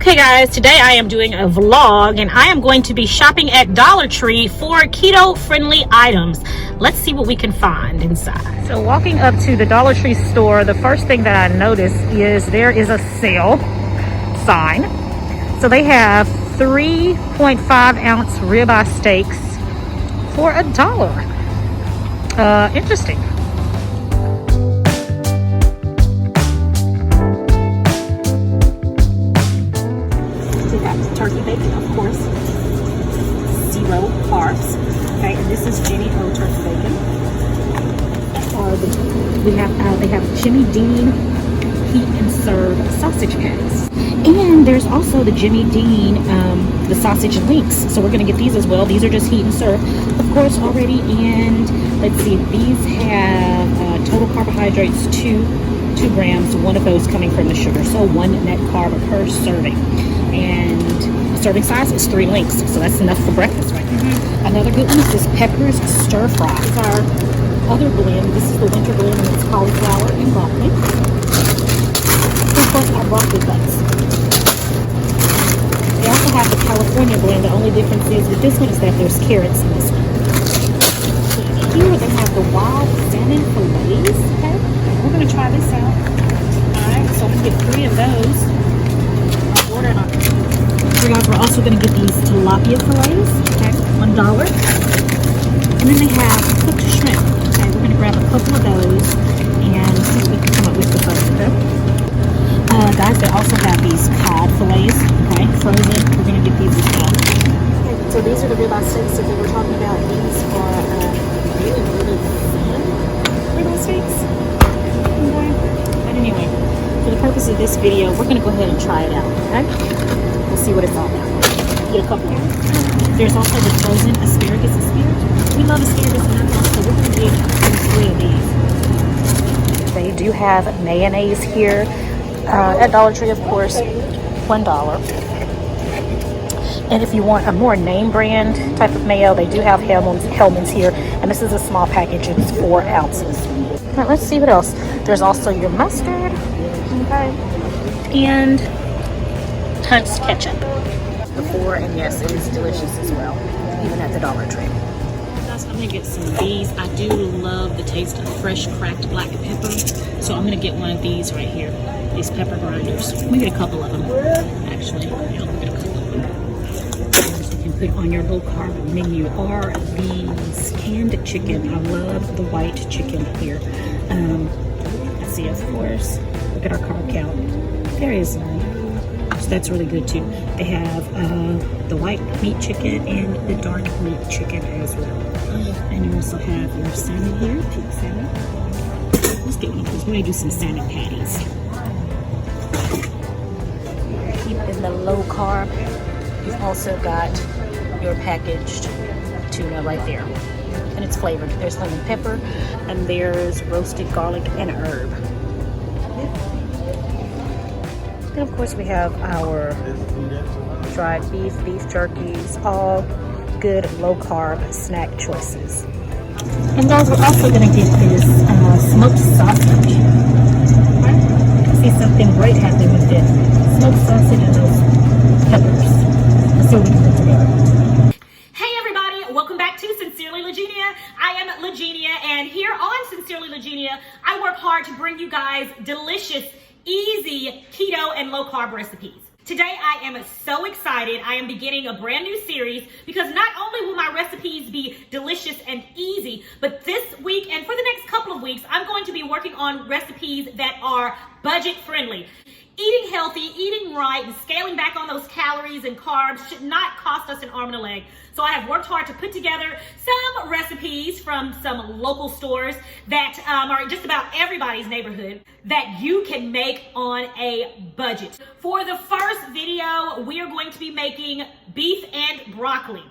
Okay guys, today I am doing a vlog and I am going to be shopping at Dollar Tree for keto friendly items. Let's see what we can find inside. So walking up to the Dollar Tree store, the first thing that I notice is there is a sale sign. So they have 3.5 ounce ribeye steaks for $1. Interesting. We got turkey bacon, of course, 0 carbs. Okay, and this is Jenny O turkey bacon. They have Jimmy Dean heat and serve sausage patties, and there's also the Jimmy Dean the sausage links. So we're gonna get these as well. These are just heat and serve, of course, already. And let's see, these have total carbohydrates 2 grams. One of those coming from the sugar, so 1 net carb per serving. And the serving size is 3 links, so that's enough for breakfast, right? Another good one is this peppers stir fry. This is our other blend. This is the winter blend, and it's cauliflower and broccoli. And of course, our broccoli butts. They also have the California blend. The only difference is with this one is that there's carrots in this one. Here they have the wild salmon fillets. Okay, we're gonna try this out. All right, so I'm gonna get 3 of those. So guys, we're also going to get these tilapia fillets, okay, $1. And then they have cooked shrimp. Okay, we're going to grab a couple of those and see what we can come up with both of them. Guys, they also have these cod fillets, okay, frozen. We're going to get these as well. Okay, so these are the ribeye steaks that we were talking about. These are really thin ribeye steaks. Okay. But anyway, for the purpose of this video, we're going to go ahead and try it out, okay? We'll see what it's all about. Get a couple. There's also the frozen asparagus. We love asparagus in our house, so we're going to get 3 of these. They do have mayonnaise here at Dollar Tree, of course, $1. And if you want a more name brand type of mayo, they do have Hellmann's here, and this is a small package. It's 4 ounces. All right, let's see what else. There's also your mustard, okay, and Hunt's ketchup. Before, and yes, it is delicious as well, even at the Dollar Tree. Guys, I'm gonna get some of these. I do love the taste of fresh cracked black pepper, so I'm gonna get one of these right here. These pepper grinders. We get a couple of them, actually. Yeah, we'll get a couple of them. You can put on your low carb menu are these canned chicken. I love the white chicken here. Let's see, of course. Look at our carb count. There is none. So that's really good too. They have the white meat chicken and the dark meat chicken as well. And you also have your salmon here, pink salmon. Let's get one of those. We're gonna do some salmon patties. Keeping the low carb. You've also got your packaged tuna right there. And it's flavored. There's lemon pepper and there's roasted garlic and herb. And of course we have our dried beef jerkies, all good low carb snack choices. And guys, we're also gonna get this smoked sausage. I see something great happening with this. Smoked sausage and those peppers. Let's see what we can put together. Hey everybody, welcome back to Sincerely Legenia. I am Legenia, and here on Sincerely Legenia, I work hard to bring you guys delicious, easy keto and low carb recipes. Today I am so excited. I am beginning a brand new series because not only will my recipes be delicious and easy, but this week and for the next couple of weeks, I'm going to be working on recipes that are budget friendly. Eating healthy, eating right, and scaling back on those calories and carbs should not cost us an arm and a leg. So I have worked hard to put together some recipes from some local stores that are just about everybody's neighborhood that you can make on a budget. For the first video, we are going to be making beef and broccoli.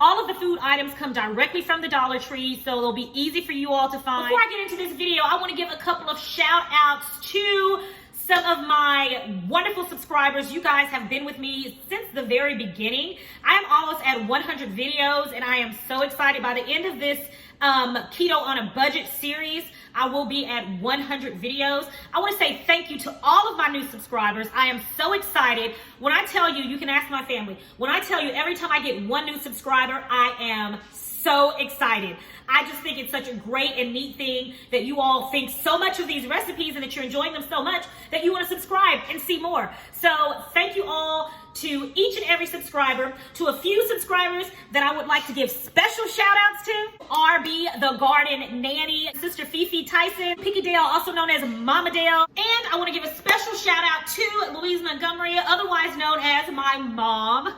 All of the food items come directly from the Dollar Tree, so they'll be easy for you all to find. Before I get into this video, I want to give a couple of shout outs to some of my wonderful subscribers. You guys have been with me since the very beginning. I am almost at 100 videos, and I am so excited. By the end of this Keto on a Budget series, I will be at 100 videos. I want to say thank you to all of my new subscribers. I am so excited. When I tell you, you can ask my family. When I tell you every time I get one new subscriber, I am so excited. I just think it's such a great and neat thing that you all think so much of these recipes and that you're enjoying them so much that you want to subscribe and see more. So thank you all to each and every subscriber. To a few subscribers that I would like to give special shout outs to: RB the Garden Nanny, Sister Fifi Tyson, Picky Dale, also known as Mama Dale. And I want to give a special shout out to Louise Montgomery, otherwise known as my mom.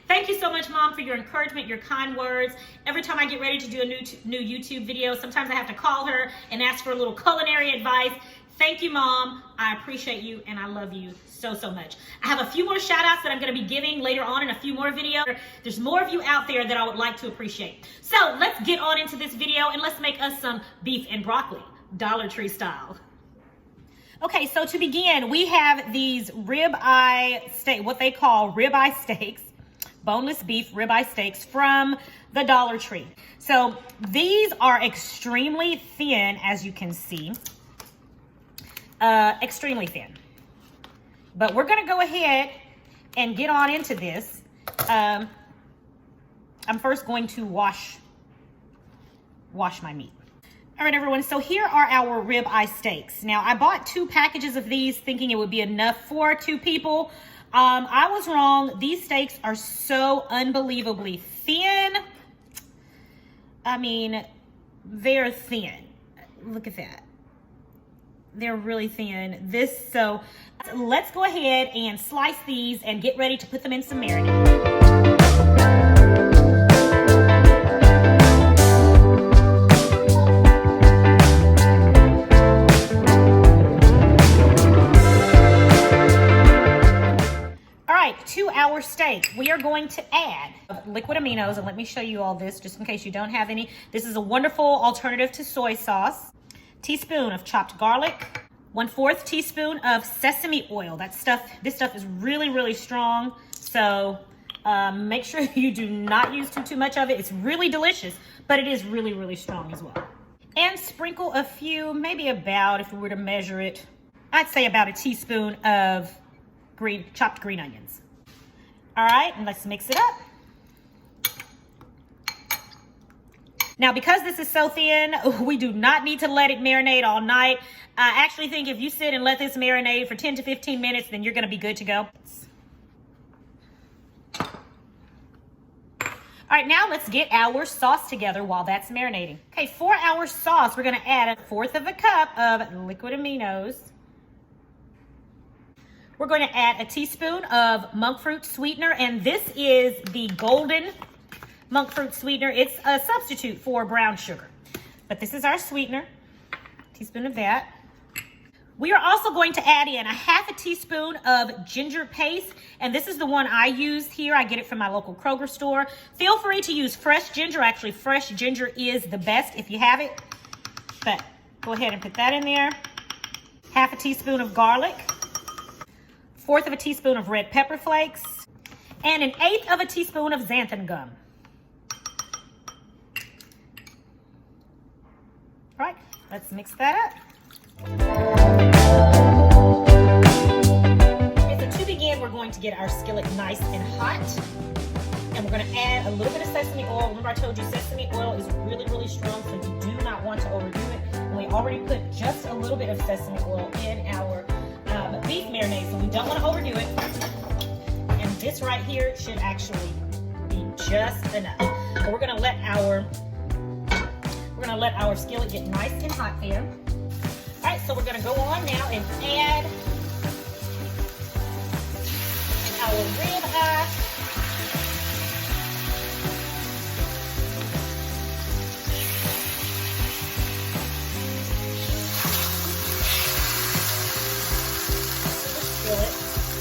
Thank you so much, Mom, for your encouragement, your kind words. Every time I get ready to do a new YouTube video, sometimes I have to call her and ask for a little culinary advice. Thank you, Mom. I appreciate you and I love you so, so much. I have a few more shout outs that I'm going to be giving later on in a few more videos. There's more of you out there that I would like to appreciate. So let's get on into this video and let's make us some beef and broccoli, Dollar Tree style. Okay, so to begin, we have these ribeye steak, what they call ribeye steaks, boneless beef ribeye steaks from the Dollar Tree. So these are extremely thin, as you can see, extremely thin. But we're gonna go ahead and get on into this. I'm first going to wash my meat. All right, everyone, so here are our ribeye steaks. Now, I bought 2 packages of these thinking it would be enough for 2 people. I was wrong. These steaks are so unbelievably thin. I mean, they're thin. Look at that. They're really thin. So let's go ahead and slice these and get ready to put them in some marinade. To our steak, we are going to add liquid aminos, and let me show you all this just in case you don't have any. This is a wonderful alternative to soy sauce. Teaspoon of chopped garlic, 1/4 teaspoon of sesame oil. This stuff is really, really strong. So make sure you do not use too much of it. It's really delicious, but it is really, really strong as well. And sprinkle a few, maybe about, if we were to measure it, I'd say about a teaspoon of chopped green onions. All right, and let's mix it up. Now, because this is so thin, we do not need to let it marinate all night. I actually think if you sit and let this marinate for 10 to 15 minutes, then you're gonna be good to go. All right, now let's get our sauce together while that's marinating. Okay, for our sauce, we're gonna add 1/4 cup of liquid aminos. We're going to add a teaspoon of monk fruit sweetener, and this is the golden monk fruit sweetener. It's a substitute for brown sugar, but this is our sweetener, teaspoon of that. We are also going to add in 1/2 teaspoon of ginger paste, and this is the one I use here. I get it from my local Kroger store. Feel free to use fresh ginger. Actually, fresh ginger is the best if you have it, but go ahead and put that in there. 1/2 teaspoon of garlic, 1/4 teaspoon of red pepper flakes, and 1/8 teaspoon of xanthan gum. All right, let's mix that up. Okay, so to begin, we're going to get our skillet nice and hot, and we're going to add a little bit of sesame oil. Remember I told you sesame oil is really, really strong, so you do not want to overdo it. And we already put just a little bit of sesame oil in our beef marinade, so we don't want to overdo it. And this right here should actually be just enough. So we're gonna let our skillet get nice and hot there. All right, so we're gonna go on now and add our ribeye.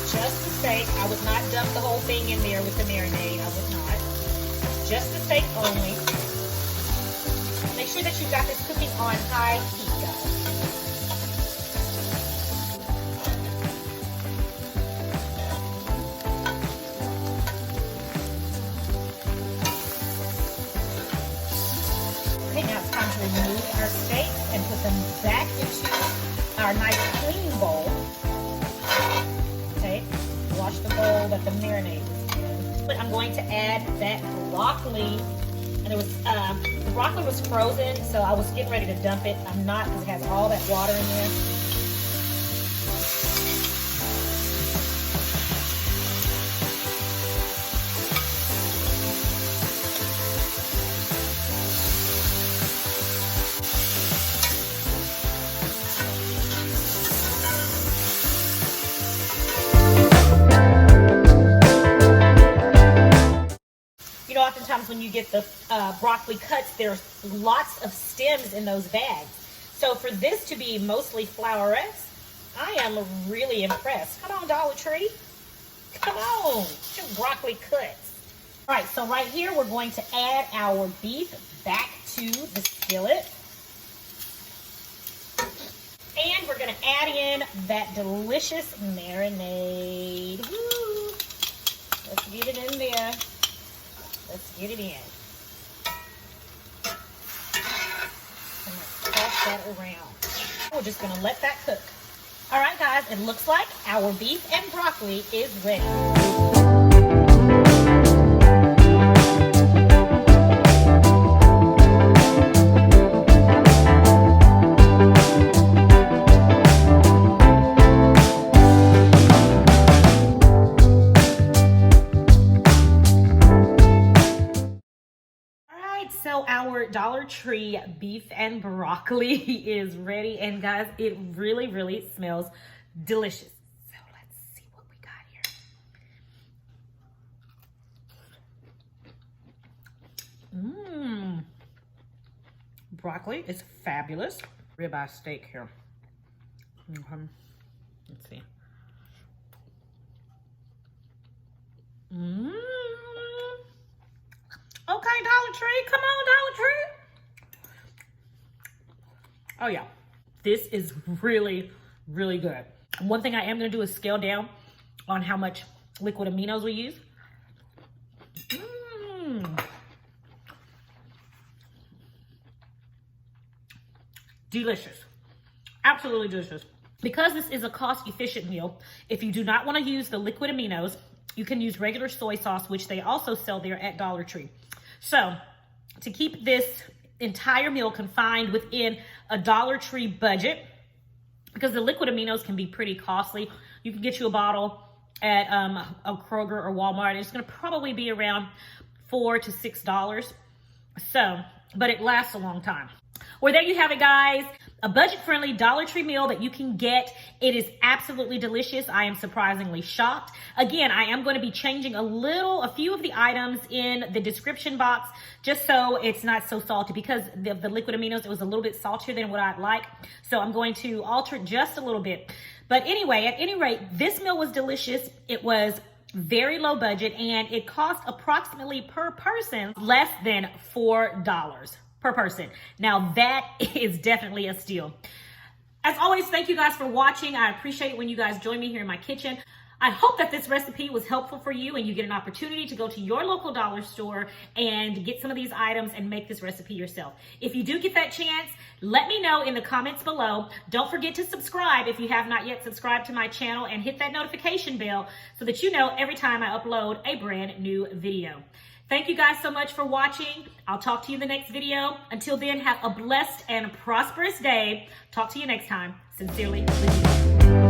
Just the steak. I would not dump the whole thing in there with the marinade. I would not. Just the steak only. Make sure that you've got this cooking on high heat, guys. Okay, now it's time to remove our steak and put them our nice clean bowl. Okay, wash the bowl that the marinade is in. But I'm going to add that broccoli. And it was, the broccoli was frozen, so I was getting ready to dump it. I'm not, because it has all that water in there. Oftentimes when you get the broccoli cuts, there's lots of stems in those bags. So for this to be mostly flowerets, I am really impressed. Come on, Dollar Tree. Come on, get your broccoli cuts. All right, so right here, we're going to add our beef back to the skillet. And we're gonna add in that delicious marinade. Woo. Let's get it in there. Let's get it in. And let's toss that around. We're just gonna let that cook. All right, guys, it looks like our beef and broccoli is ready. So our Dollar Tree beef and broccoli is ready, and guys, it really, really smells delicious. So let's see what we got here. Broccoli is fabulous. Ribeye steak here. Let's see. Okay, Dollar Tree, come on, Dollar Tree. Oh yeah, this is really, really good. One thing I am gonna do is scale down on how much liquid aminos we use. Delicious, absolutely delicious. Because this is a cost-efficient meal, if you do not wanna use the liquid aminos, you can use regular soy sauce, which they also sell there at Dollar Tree. So to keep this entire meal confined within a Dollar Tree budget, because the liquid aminos can be pretty costly, you can get you a bottle at a Kroger or Walmart. It's going to probably be around $4 to $6. So, but it lasts a long time. Well, there you have it, guys. A budget-friendly Dollar Tree meal that you can get. It is absolutely delicious. I am surprisingly shocked. Again, I am going to be changing a few of the items in the description box, just so it's not so salty, because the liquid aminos, it was a little bit saltier than what I'd like. So I'm going to alter it just a little bit. But anyway, at any rate, this meal was delicious. It was very low budget, and it cost approximately per person less than $4 per person. Now that is definitely a steal. As always, thank you guys for watching. I appreciate it when you guys join me here in my kitchen. I hope that this recipe was helpful for you and you get an opportunity to go to your local dollar store and get some of these items and make this recipe yourself. If you do get that chance, let me know in the comments below. Don't forget to subscribe if you have not yet subscribed to my channel, and hit that notification bell so that you know every time I upload a brand new video. Thank you guys so much for watching. I'll talk to you in the next video. Until then, have a blessed and prosperous day. Talk to you next time. Sincerely, Lizzie.